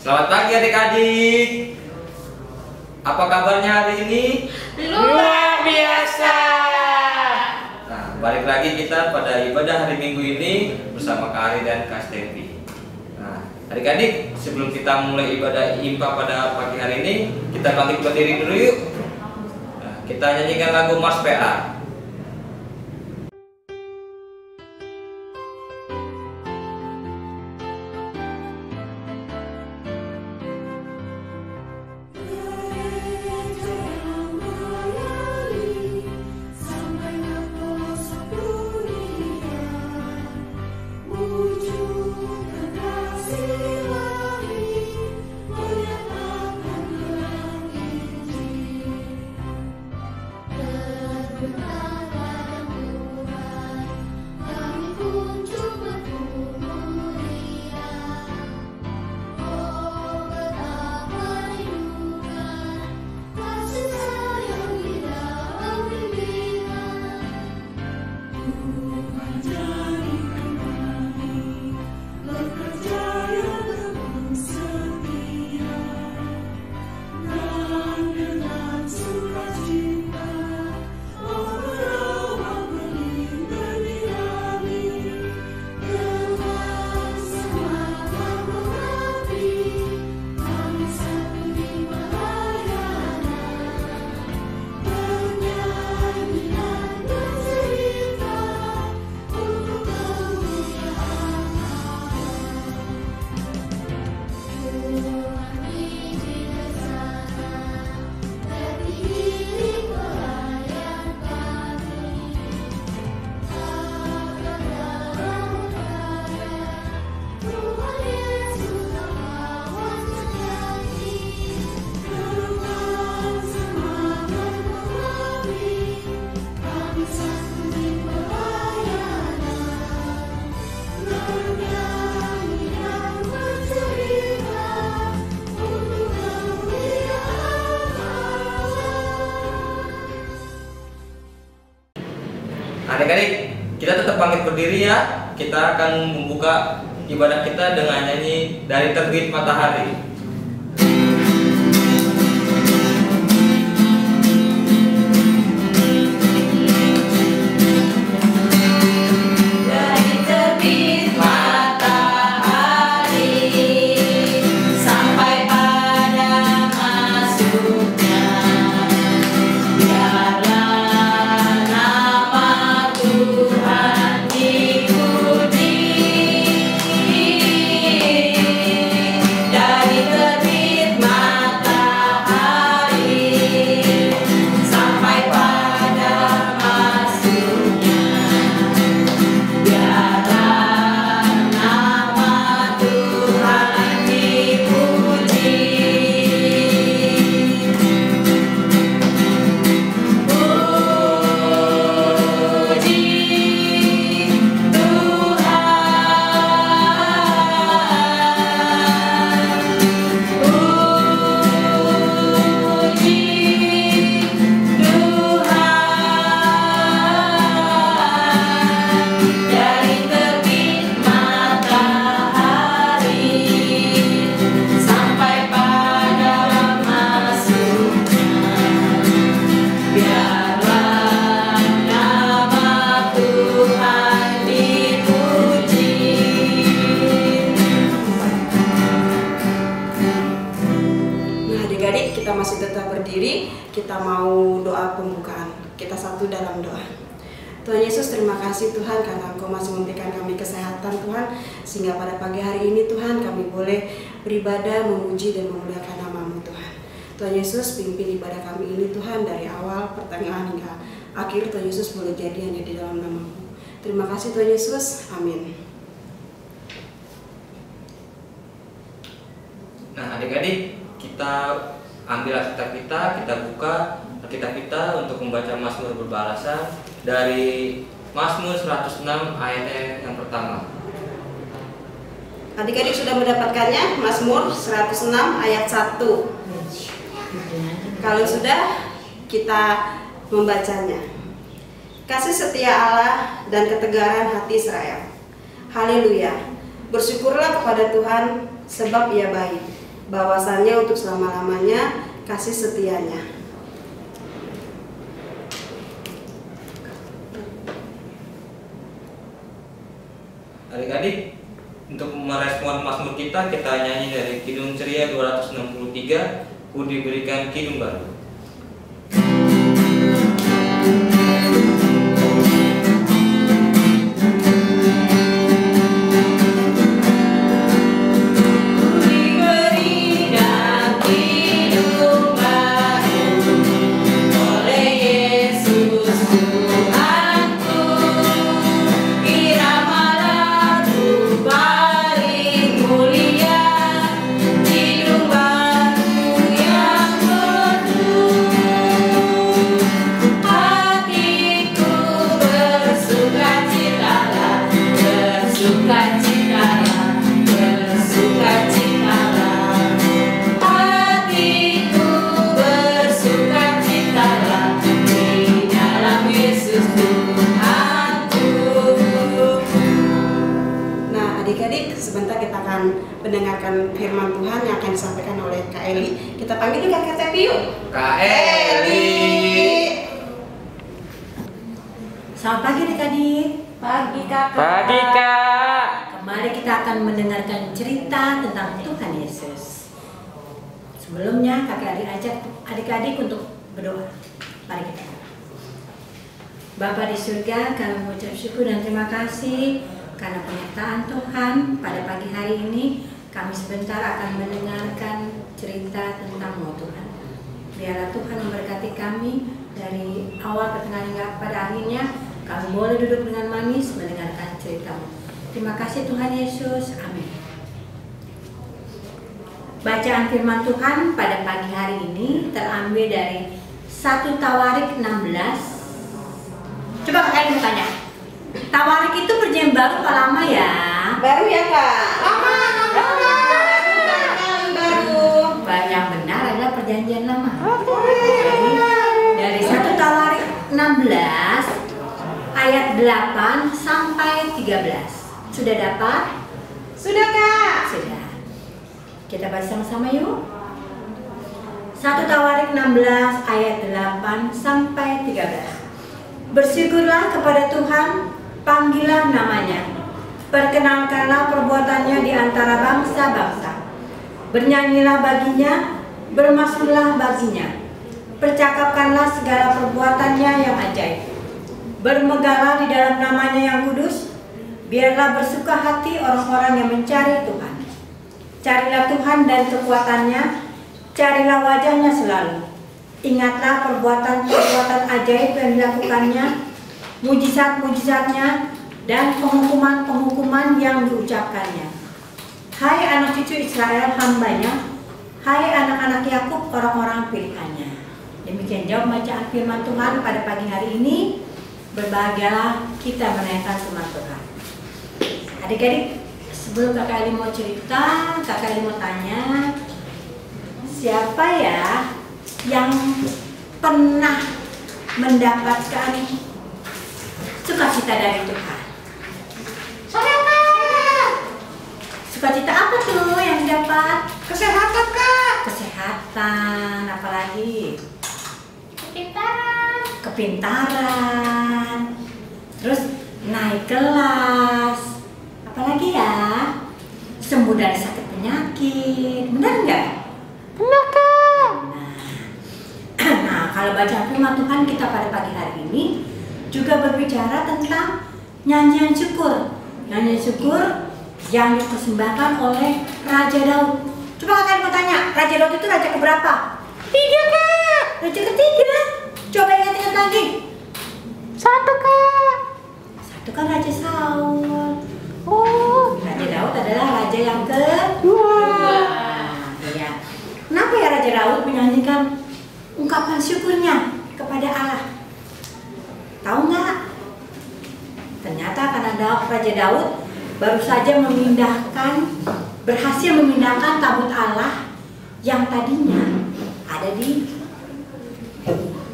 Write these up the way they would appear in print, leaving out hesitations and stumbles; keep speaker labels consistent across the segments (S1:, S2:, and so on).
S1: Selamat pagi adik-adik. Apa kabarnya hari ini?
S2: Luar biasa.
S1: Nah, balik lagi kita pada ibadah hari Minggu ini bersama Kak Ari dan Kak Stevi. Nah, adik-adik, sebelum kita mulai ibadah IMPA pada pagi hari ini, kita bangkit berdiri dulu yuk. Nah, kita nyanyikan lagu Mars PA. Adik-adik, kita tetap bangkit berdiri ya. Kita akan membuka ibadah kita dengan nyanyi Dari Terbit Matahari.
S2: Kita masih tetap berdiri, kita mau doa pembukaan. Kita satu dalam doa. Tuhan Yesus, terima kasih Tuhan karena Engkau masih memberikan kami kesehatan Tuhan, sehingga pada pagi hari ini Tuhan kami boleh beribadah, memuji dan memuliakan nama-Mu Tuhan. Tuhan Yesus, pimpin ibadah kami ini Tuhan dari awal, pertengahan hingga akhir. Tuhan Yesus boleh jadi hanya di dalam nama-Mu. Terima kasih Tuhan Yesus, amin.
S1: Nah adik-adik, kita ambil Alkitab kita buka Alkitab kita untuk membaca Mazmur berbahasa dari Mazmur 106 ayat yang pertama.
S2: Adik-adik sudah mendapatkannya, Mazmur 106 ayat 1. Kalau sudah, kita membacanya. Kasih setia Allah dan ketegaran hati Israel. Haleluya. Bersyukurlah kepada Tuhan sebab Ia baik. bahwasannya untuk selama-lamanya kasih setianya.
S1: Adik-adik, untuk merespon Mazmur kita nyanyi dari Kidung Ceria 263, Ku Diberikan Kidung Baru.
S2: Sebentar kita akan mendengarkan firman Tuhan yang akan disampaikan oleh Kak Eli. Kita panggil juga Kak Tepi yuk.
S1: Kak Eli.
S3: Selamat pagi adik-adik.
S2: Pagi Kakak.
S1: Pagi Kak.
S3: Kemarin kita akan mendengarkan cerita tentang Tuhan Yesus. Sebelumnya kakak adik ajak adik-adik untuk berdoa. Mari kita. Bapa di surga, kami mengucap syukur dan terima kasih karena penyertaan Tuhan pada pagi hari ini. Kami sebentar akan mendengarkan cerita tentang-Mu Tuhan. Biarlah Tuhan memberkati kami dari awal pertengahan hingga pada akhirnya. Kami boleh duduk dengan manis mendengarkan cerita-Mu. Terima kasih Tuhan Yesus. Amin. Bacaan firman Tuhan pada pagi hari ini terambil dari 1 Tawarik 16. Coba kalian bertanya. Tawarik itu perjanjian baru apa lama ya?
S2: Baru ya Kak?
S3: Lama.
S2: Baru.
S3: Yang benar adalah perjanjian lama. Jadi, dari 1 Tawarik 16 ayat 8 sampai 13. Sudah dapat?
S2: Sudah Kak.
S3: Sudah. Kita baca sama-sama yuk. 1 Tawarik 16 ayat 8 sampai 13. Bersyukurlah kepada Tuhan, panggillah namanya, perkenalkanlah perbuatannya di antara bangsa-bangsa. Bernyanyilah baginya, bermasmurlah baginya, percakapkanlah segala perbuatannya yang ajaib. Bermegahlah di dalam namanya yang kudus, biarlah bersuka hati orang-orang yang mencari Tuhan. Carilah Tuhan dan kekuatannya, carilah wajahnya selalu. Ingatlah perbuatan-perbuatan ajaib yang dilakukannya, mujizat-mujizatnya, dan penghukuman-penghukuman yang diucapkannya. Hai anak cucu Israel hambanya, hai anak-anak Yakub orang-orang pilihannya. Demikian jawab bacaan firman Tuhan pada pagi hari ini. Berbahagialah kita menaikkan firman Tuhan. Adik-adik, sebelum kakak Ali mau cerita, kakak Ali mau tanya, siapa ya yang pernah mendapatkan sukacita dari Tuhan?
S4: Saya Kak.
S3: Sukacita apa tuh yang didapat?
S4: Kesehatan Kak.
S3: Kesehatan, apalagi?
S4: Kepintaran.
S3: Kepintaran. Terus naik kelas. Apalagi ya? Sembuh dari sakit penyakit. Benar nggak?
S4: Benar Kak.
S3: Nah, kalau baca firman Tuhan kita pada pagi hari ini juga berbicara tentang nyanyian syukur. Nyanyian syukur yang dipersembahkan oleh Raja Daud. Coba kakak mau tanya, Raja Daud itu raja keberapa?
S4: 3 Kak.
S3: Raja ketiga. Coba ingat-ingat lagi.
S4: 1 Kak.
S3: Satu kan Raja Saul.
S4: Oh.
S3: Raja Daud adalah raja yang kedua. Iya. Kenapa ya Raja Daud menyanyikan ungkapan syukurnya kepada Allah? Tahu nggak? Ternyata karena Raja Daud baru saja berhasil memindahkan tabut Allah yang tadinya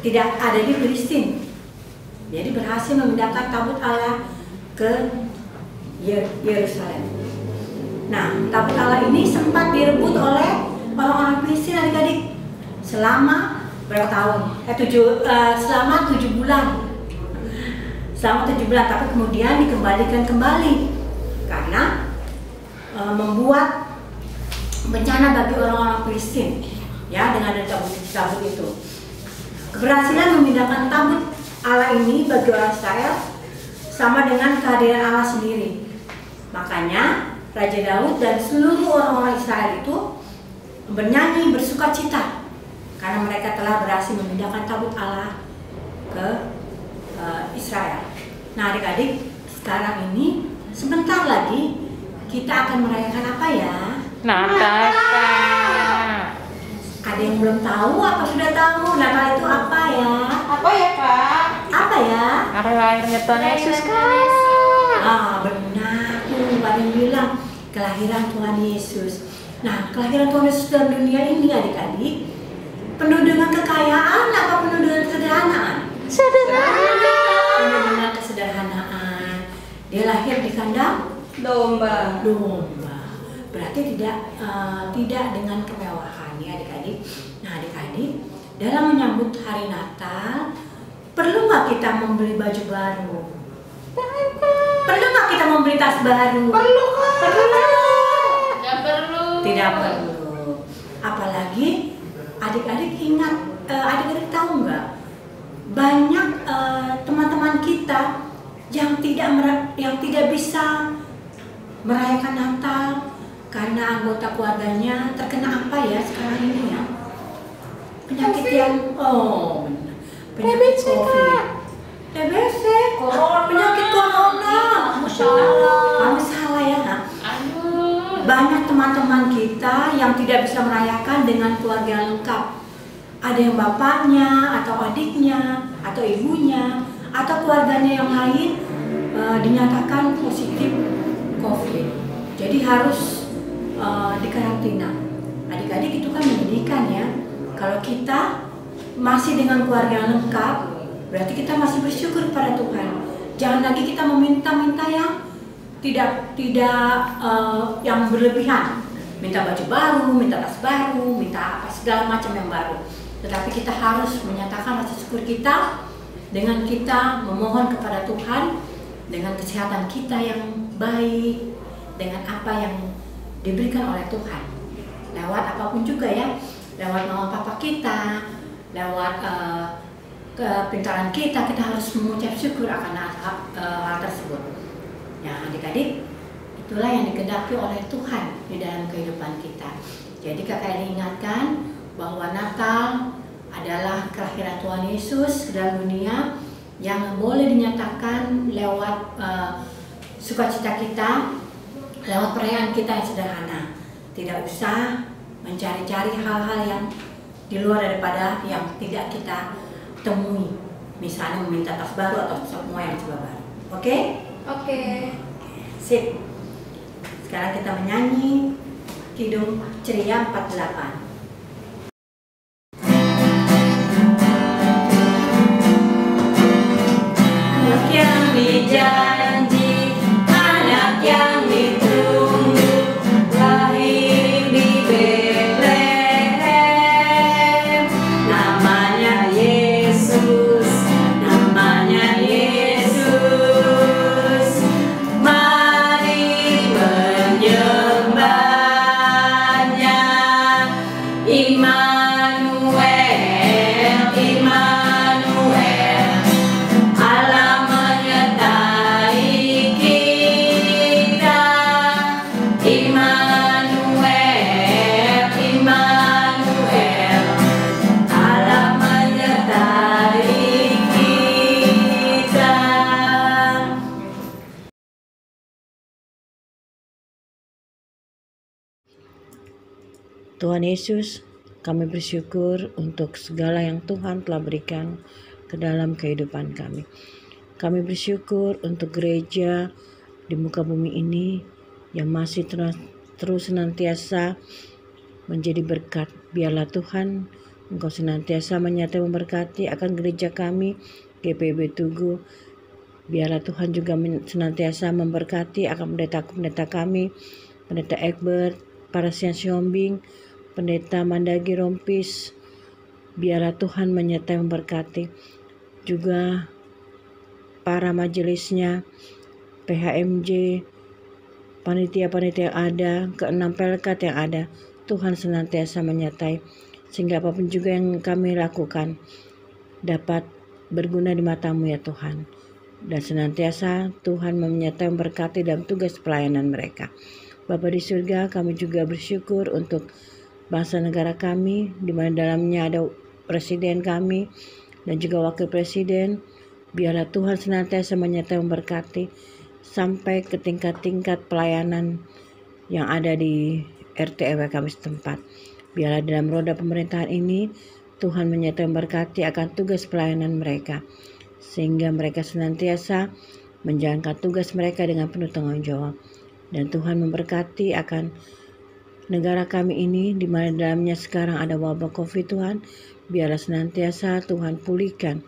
S3: tidak ada di Filistin. Jadi berhasil memindahkan tabut Allah ke Yerusalem. Nah, tabut Allah ini sempat direbut oleh orang-orang Filistin adik-adik selama berapa tahun? Selama 7 bulan. Selama 7 bulan, tapi kemudian dikembalikan kembali karena membuat bencana bagi orang-orang Filistin, ya, dengan ada tabut itu. Keberhasilan memindahkan tabut Allah ini bagi orang Israel sama dengan kehadiran Allah sendiri. Makanya Raja Daud dan seluruh orang-orang Israel itu bernyanyi bersukacita karena mereka telah berhasil memindahkan tabut Allah ke Israel. Nah adik-adik, sekarang ini sebentar lagi kita akan merayakan apa ya?
S4: Natal, Kak.
S3: Ada yang belum tahu apa sudah tahu? Natal itu apa ya?
S2: Apa ya, Kak?
S3: Apa ya?
S4: Hari lahirnya Tuhan Yesus, Kak.
S3: Ah, benar. Ada yang bilang kelahiran Tuhan Yesus. Nah, kelahiran Tuhan Yesus dalam dunia ini adik-adik penuh dengan kekayaan apa penuh dengan kesederhanaan?
S4: Sederhana.
S3: Penuh dengan kesederhanaan. Dia lahir di kandang
S2: Domba.
S3: Berarti tidak dengan kemewahan ya adik-adik. Nah adik-adik, dalam menyambut hari Natal perlu nggak kita membeli baju baru? Perlu nggak kita membeli tas baru?
S2: Perlu, Kak.
S3: Tidak perlu. Apalagi adik-adik ingat, adik-adik tahu nggak? Banyak teman-teman kita yang tidak bisa merayakan Natal karena anggota keluarganya terkena apa ya sekarang ini ya? Penyakit yang penyakit COVID. TBC, penyakit corona. Masya Allah. Kamu salah ya, nak? Banyak teman-teman kita yang tidak bisa merayakan dengan keluarga lengkap. Ada yang bapaknya, atau adiknya, atau ibunya, atau keluarganya yang lain dinyatakan positif COVID. Jadi harus dikarantina. Adik-adik itu kan menyedihkan ya. Kalau kita masih dengan keluarga yang lengkap, berarti kita masih bersyukur pada Tuhan. Jangan lagi kita meminta-minta yang tidak yang berlebihan. Minta baju baru, minta tas baru, minta apa segala macam yang baru. Tetapi kita harus menyatakan rasa syukur kita dengan kita memohon kepada Tuhan dengan kesehatan kita yang baik, dengan apa yang diberikan oleh Tuhan. Lewat apapun juga ya, lewat mama papa kita, lewat kepintaran kita harus mengucap syukur akan hal tersebut. Ya adik-adik, itulah yang dikehendaki oleh Tuhan di dalam kehidupan kita. Jadi kakak ingatkan bahwa Natal adalah kelahiran Tuhan Yesus ke dalam dunia yang boleh dinyatakan lewat sukacita kita, lewat perayaan kita yang sederhana. Tidak usah mencari-cari hal-hal yang di luar daripada yang tidak kita temui. Misalnya meminta tas baru atau semua yang coba baru. Oke?
S2: Oke.
S3: Sip. Sekarang kita menyanyi Kidung Ceria 48. Anak yang dijanji, anak yang ditunggu, lahir di Betlehem. Namanya Yesus, namanya Yesus. Mari menyembahnya. Immanuel, Immanuel, Allah menyertai kita. Immanuel, Immanuel, Allah menyertai kita.
S5: Tuhan Yesus, kami bersyukur untuk segala yang Tuhan telah berikan ke dalam kehidupan kami. Kami bersyukur untuk gereja di muka bumi ini yang masih terus senantiasa menjadi berkat. Biarlah Tuhan Engkau senantiasa menyertai memberkati akan gereja kami, GPIB Tugu. Biarlah Tuhan juga senantiasa memberkati akan pendeta kami, Pendeta Egbert, para Sian Siombing, Pendeta Mandagi Rompis, biarlah Tuhan menyertai memberkati. Juga para majelisnya, PHMJ, panitia-panitia yang ada, ke-6 pelkat yang ada, Tuhan senantiasa menyertai, sehingga apapun juga yang kami lakukan dapat berguna di mata-Mu ya Tuhan. Dan senantiasa Tuhan menyertai memberkati dalam tugas pelayanan mereka. Bapa di surga, kami juga bersyukur untuk bangsa negara kami, di mana dalamnya ada presiden kami dan juga wakil presiden. Biarlah Tuhan senantiasa menyertai memberkati sampai ke tingkat-tingkat pelayanan yang ada di RT RW kami setempat. Biarlah dalam roda pemerintahan ini Tuhan menyertai memberkati akan tugas pelayanan mereka, sehingga mereka senantiasa menjalankan tugas mereka dengan penuh tanggung jawab. Dan Tuhan memberkati akan negara kami ini, di mana dalamnya sekarang ada wabah COVID. Tuhan, biarlah senantiasa Tuhan pulihkan.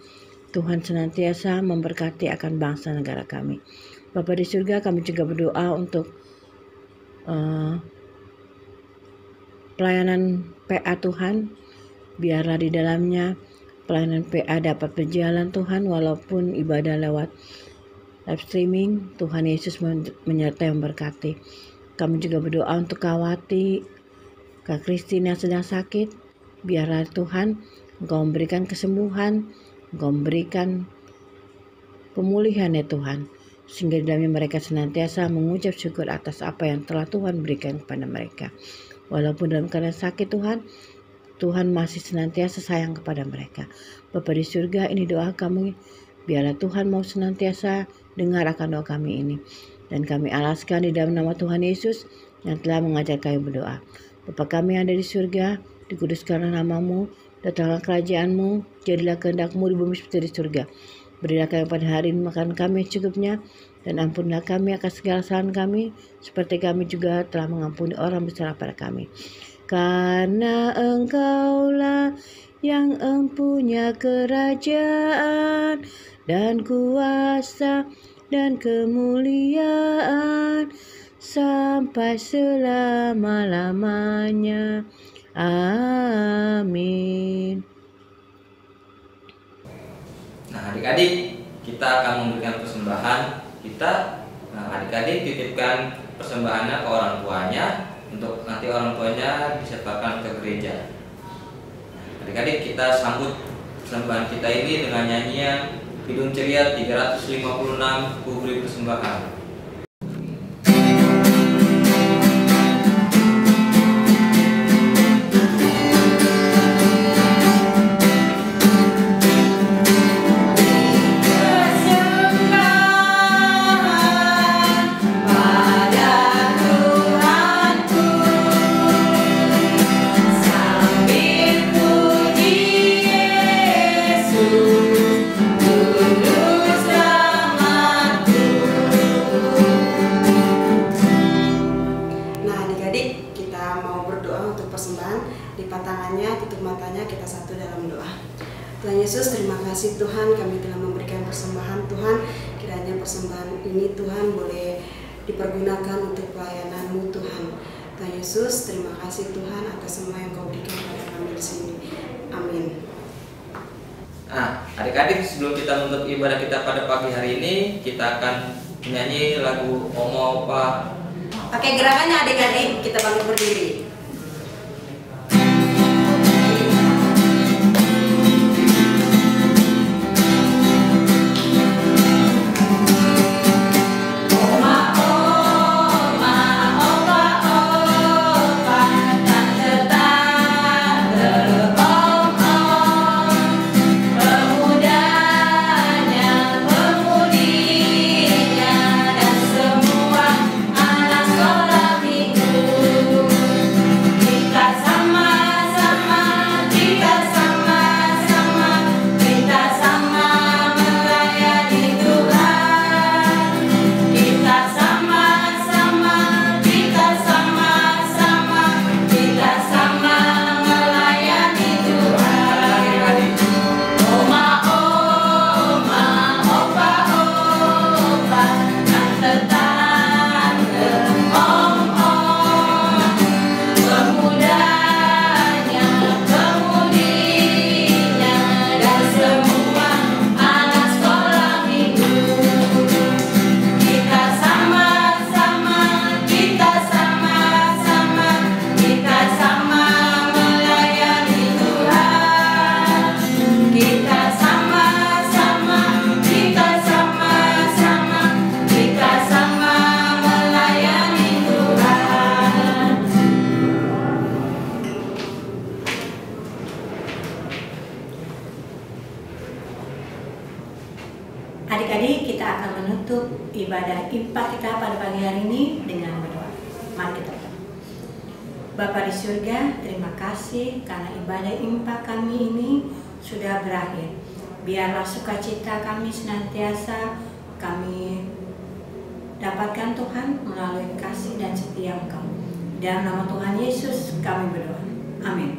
S5: Tuhan senantiasa memberkati akan bangsa negara kami. Bapa di surga, kami juga berdoa untuk pelayanan PA Tuhan. Biarlah di dalamnya pelayanan PA dapat berjalan Tuhan, walaupun ibadah lewat live streaming. Tuhan Yesus menyertai memberkati. Kami juga berdoa untuk Kawati, Kak Christine yang sedang sakit. Biarlah Tuhan Engkau memberikan kesembuhan, Engkau memberikan pemulihan ya Tuhan, sehingga di dalamnya mereka senantiasa mengucap syukur atas apa yang telah Tuhan berikan kepada mereka. Walaupun dalam keadaan sakit Tuhan, Tuhan masih senantiasa sayang kepada mereka. Bapa di surga, ini doa kami, biarlah Tuhan mau senantiasa dengar akan doa kami ini. Dan kami alaskan di dalam nama Tuhan Yesus yang telah mengajar kami berdoa. Bapa kami yang ada di surga, dikuduskanlah nama-Mu, datanglah kerajaan-Mu, jadilah kehendak-Mu di bumi seperti di surga. Berilah kami pada hari ini makan kami secukupnya, dan ampunilah kami akan segala kesalahan kami, seperti kami juga telah mengampuni orang bersalah pada kami. Karena Engkaulah yang empunya kerajaan dan kuasa dan kemuliaan sampai selama-lamanya. Amin.
S1: Nah, adik-adik, kita akan memberikan persembahan kita. Nah, adik-adik titipkan persembahannya ke orang tuanya, untuk nanti orang tuanya disertakan ke gereja. Adik-adik, kita sambut persembahan kita ini dengan nyanyian Kidung Ceria 356, Ku Beri Persembahan.
S2: Tuhan Yesus, terima kasih Tuhan, kami telah memberikan persembahan Tuhan. Kiranya persembahan ini Tuhan boleh dipergunakan untuk pelayanan-Mu Tuhan. Tuhan Yesus, terima kasih Tuhan atas semua yang Kau berikan kepada kami di sini. Amin.
S1: Nah, adik-adik, sebelum kita menutup ibadah kita pada pagi hari ini, kita akan menyanyi lagu Oma Opa.
S2: Pakai gerakannya adik-adik, kita bangkit berdiri.
S6: Semua anak sekolah minggu
S3: Adik-adik, kita akan menutup ibadah IMPA kita pada pagi hari ini dengan berdoa. Mari kita berdoa. Bapa di surga, terima kasih karena ibadah IMPA kami ini sudah berakhir. Biarlah sukacita kami senantiasa kami dapatkan Tuhan melalui kasih dan setia Engkau. Dalam nama Tuhan Yesus kami berdoa. Amin.